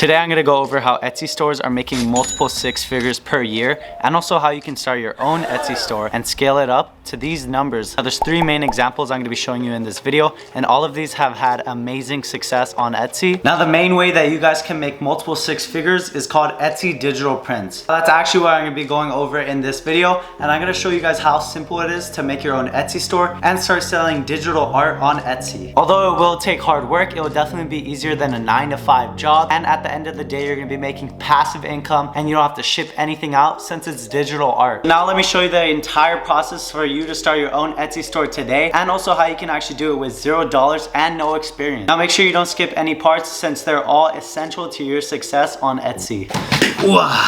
Today I'm going to go over how Etsy stores are making multiple six figures per year, and also how you can start your own Etsy store and scale it up to these numbers. Now there's three main examples I'm going to be showing you in this video, and all of these have had amazing success on Etsy. Now the main way that you guys can make multiple six figures is called Etsy digital prints. That's actually what I'm going to be going over in this video, and I'm going to show you guys how simple it is to make your own Etsy store and start selling digital art on Etsy. Although it will take hard work, it will definitely be easier than a 9-to-5 job, and at the end of the day you're going to be making passive income and you don't have to ship anything out since it's digital art. Now let me show you the entire process for you to start your own Etsy store today, and also how you can actually do it with $0 and no experience. Now make sure you don't skip any parts since they're all essential to your success on Etsy.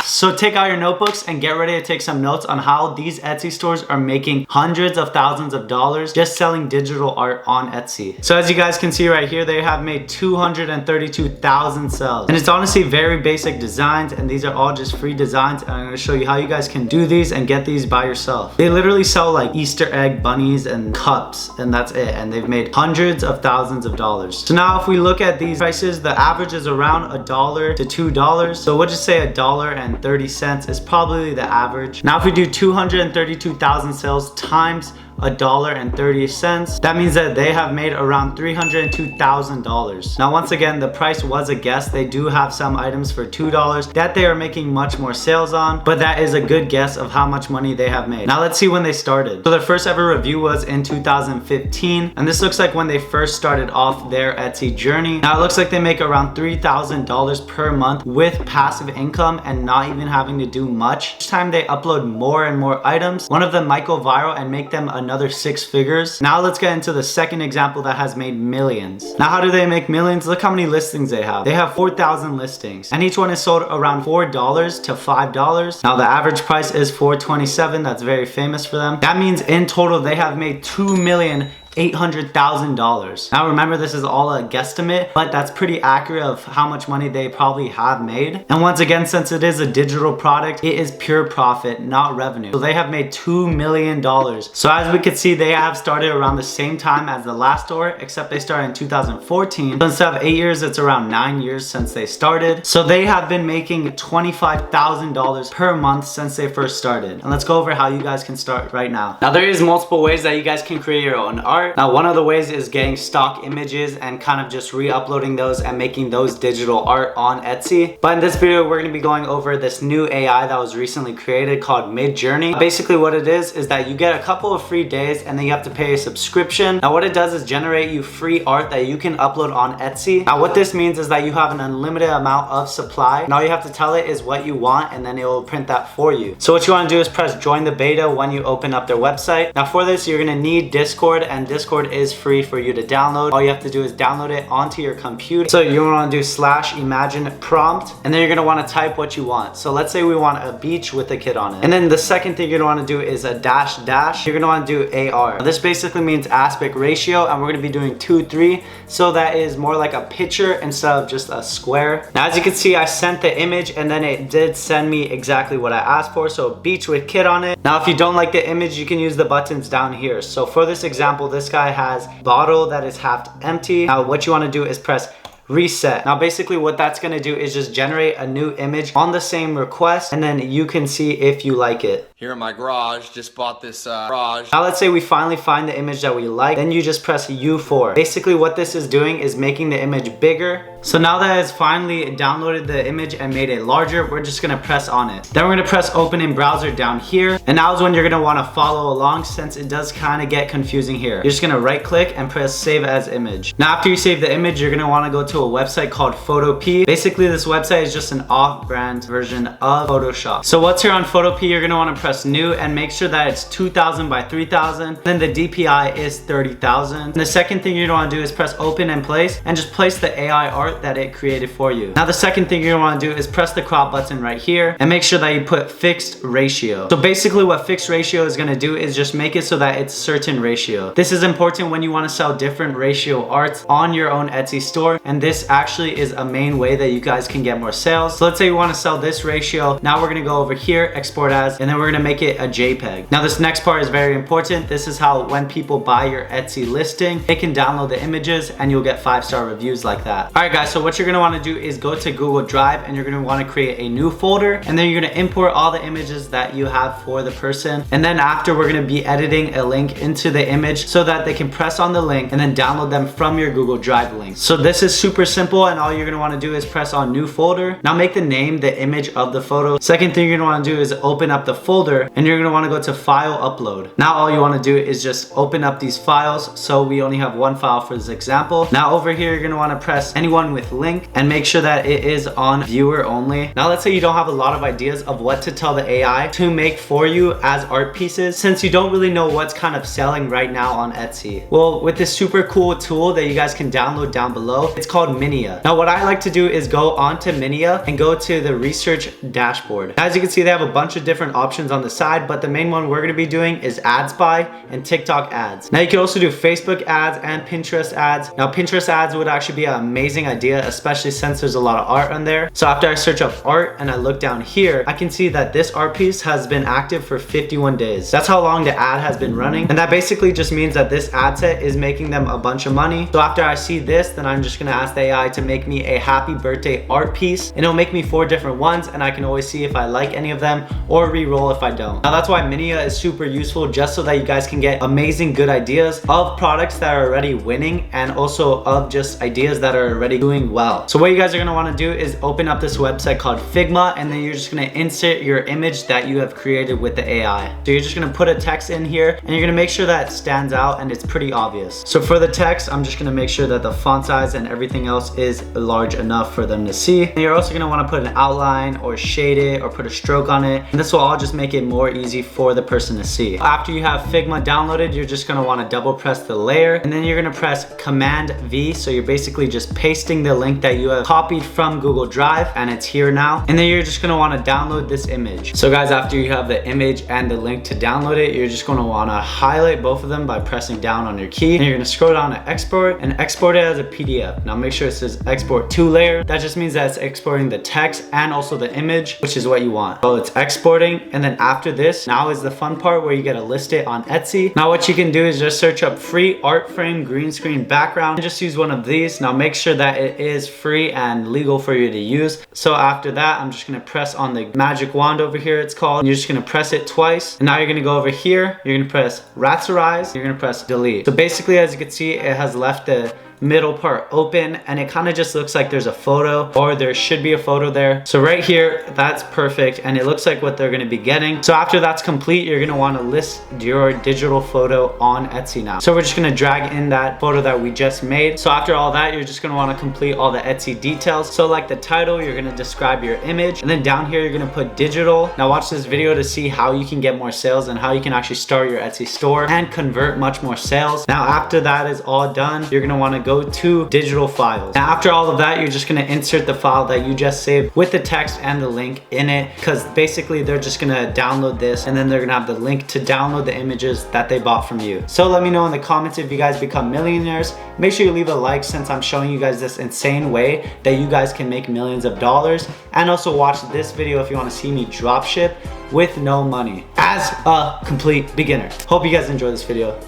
So take out your notebooks and get ready to take some notes on how these Etsy stores are making hundreds of thousands of dollars just selling digital art on Etsy. So as you guys can see right here, they have made 232,000 sales, and it's honestly very basic designs, and these are all just free designs, and I'm going to show you how you guys can do these and get these by yourself. They literally sell like Easter egg bunnies and cups, and that's it, and they've made hundreds of thousands of dollars. So now if we look at these prices, the average is around $1 to $2, so we'll just say $1.30 is probably the average. Now if we do 232,000 sales times $1.30, that means that they have made around $302,000. Now once again, the price was a guess. They do have some items for $2 that they are making much more sales on, but that is a good guess of how much money they have made. Now let's see when they started. So their first ever review was in 2015, and this looks like when they first started off their Etsy journey. Now it looks like they make around $3,000 per month with passive income and not even having to do much. Each time they upload more and more items, one of them might go viral and make them another six figures. Now let's get into the second example that has made millions. Now how do they make millions? Look how many listings they have. They have 4,000 listings, and each one is sold around $4 to $5. Now the average price is $4.27. That's very famous for them. That means in total they have made $2,800,000. Now remember, this is all a guesstimate, but that's pretty accurate of how much money they probably have made. And once again, since it is a digital product, it is pure profit, not revenue. So they have made $2 million. So as we can see, they have started around the same time as the last store, except they started in 2014. So instead of 8 years, it's around 9 years since they started. So they have been making $25,000 per month since they first started. And let's go over how you guys can start right now. Now there is multiple ways that you guys can create your own art. Now one of the ways is getting stock images and kind of just re-uploading those and making those digital art on Etsy. But in this video, we're going to be going over this new AI that was recently created called Midjourney. Basically what it is that you get a couple of free days and then you have to pay a subscription. Now what it does is generate you free art that you can upload on Etsy. Now what this means is that you have an unlimited amount of supply, and all you have to tell it is what you want, and then it will print that for you. So what you want to do is press join the beta when you open up their website. Now for this, you're going to need Discord, and Discord is free for you to download. All you have to do is download it onto your computer. So you want to do /imagine prompt, and then you're going to want to type what you want. So let's say we want a beach with a kid on it. And then the second thing you're going to want to do is a dash. You're going to want to do AR. Now, this basically means aspect ratio, and we're going to be doing 2:3. So that is more like a picture instead of just a square. Now as you can see, I sent the image and then it did send me exactly what I asked for. So a beach with kid on it. Now if you don't like the image, you can use the buttons down here. So for this example, this guy has bottle that is half empty. Now what you want to do is press reset. Now basically what that's going to do is just generate a new image on the same request, and then you can see if you like it. Here in my garage, just bought this garage. Now let's say we finally find the image that we like, then you just press U4. Basically what this is doing is making the image bigger. So now that it's finally downloaded the image and made it larger, we're just gonna press on it. Then we're gonna press open in browser down here, and now is when you're gonna wanna follow along, since it does kind of get confusing here. You're just gonna right click and press save as image. Now after you save the image, you're gonna wanna go to a website called Photopea. Basically this website is just an off-brand version of Photoshop. So once you're on Photopea, you're gonna wanna press new and make sure that it's 2000 by 3000. Then the DPI is 30,000. And the second thing you're gonna wanna do is press open in place and just place the AI art that it created for you. Now the second thing you're gonna wanna do is press the crop button right here and make sure that you put fixed ratio. So basically what fixed ratio is gonna do is just make it so that it's certain ratio. This is important when you wanna sell different ratio arts on your own Etsy store, and this actually is a main way that you guys can get more sales. So let's say you want to sell this ratio. Now we're going to go over here, export as, and then we're going to make it a JPEG. Now this next part is very important. This is how when people buy your Etsy listing, they can download the images and you'll get 5-star reviews like that. All right guys, so what you're going to want to do is go to Google Drive and you're going to want to create a new folder, and then you're going to import all the images that you have for the person. And then after, we're going to be editing a link into the image so that they can press on the link and then download them from your Google Drive link. So this is super simple, and all you're going to want to do is press on new folder. Now make the name the image of the photo. Second thing you're going to want to do is open up the folder, and you're going to want to go to file upload. Now all you want to do is just open up these files. So we only have one file for this example. Now over here, you're going to want to press anyone with link and make sure that it is on viewer only. Now let's say you don't have a lot of ideas of what to tell the AI to make for you as art pieces, since you don't really know what's kind of selling right now on Etsy. Well, with this super cool tool that you guys can download down below, it's called Minia. Now what I like to do is go onto Minia and go to the research dashboard. As you can see, they have a bunch of different options on the side, but the main one we're going to be doing is ads by and TikTok ads. Now you can also do Facebook ads and Pinterest ads. Now Pinterest ads would actually be an amazing idea, especially since there's a lot of art on there. So after I search up art and I look down here, I can see that this art piece has been active for 51 days. That's how long the ad has been running, and that basically just means that this ad set is making them a bunch of money. So after I see this, then I'm just gonna ask the AI to make me a happy birthday art piece, and it'll make me 4 different ones, and I can always see if I like any of them or re-roll if I don't. Now that's why Minia is super useful, just so that you guys can get amazing good ideas of products that are already winning, and also of just ideas that are already doing well. So what you guys are gonna wanna do is open up this website called Figma, and then you're just gonna insert your image that you have created with the AI. So you're just gonna put a text in here, and you're gonna make sure that it stands out and it's pretty obvious. So for the text, I'm just gonna make sure that the font size and everything else is large enough for them to see. And you're also gonna wanna put an outline or shade it or put a stroke on it, and this will all just make it more easy for the person to see. After you have Figma downloaded, you're just gonna wanna double press the layer, and then you're gonna press Command V. So you're basically just pasting the link that you have copied from Google Drive, and it's here now. And then you're just gonna wanna download this image. So guys, after you have the image and the link to download it, you're just gonna wanna highlight both of them by pressing down on your key, and you're gonna scroll down to export and export it as a PDF. Now make sure it says export to layer. That just means that it's exporting the text and also the image, which is what you want. So it's exporting, and then after this, now is the fun part where you get to list it on Etsy. Now what you can do is just search up free art frame green screen background and just use one of these. Now make sure that it is free and legal for you to use. So after that, I'm just gonna press on the magic wand over here, it's called, and you're just gonna press it twice. And now you're gonna go over here, you're gonna press rasterize, you're gonna press delete. So basically, as you can see, it has left the middle part open, and it kind of just looks like there's a photo, or there should be a photo there. So right here, that's perfect, and it looks like what they're going to be getting. So after that's complete, you're going to want to list your digital photo on Etsy now. So we're just going to drag in that photo that we just made. So after all that, you're just going to want to complete all the Etsy details. So like the title, you're going to describe your image, and then down here, you're going to put digital. Now watch this video to see how you can get more sales and how you can actually start your Etsy store and convert much more sales. Now after that is all done, you're going to want to go to digital files. Now after all of that, you're just going to insert the file that you just saved with the text and the link in it, because basically they're just going to download this, and then they're going to have the link to download the images that they bought from you. So let me know in the comments if you guys become millionaires. Make sure you leave a like, since I'm showing you guys this insane way that you guys can make millions of dollars, and also watch this video if you want to see me drop ship with no money as a complete beginner. Hope you guys enjoy this video.